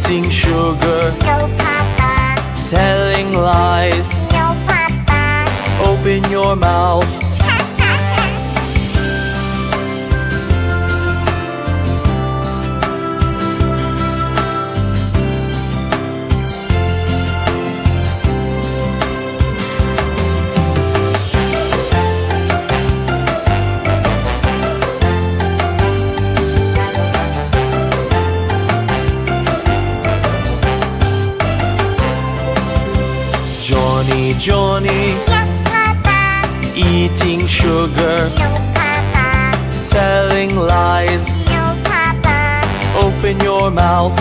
Eating sugar. No, Papa. Telling lies. No, Papa. Open your mouth. Johnny, Johnny. Yes, Papa. Eating sugar. No, Papa. Telling lies. No, Papa. Open your mouth.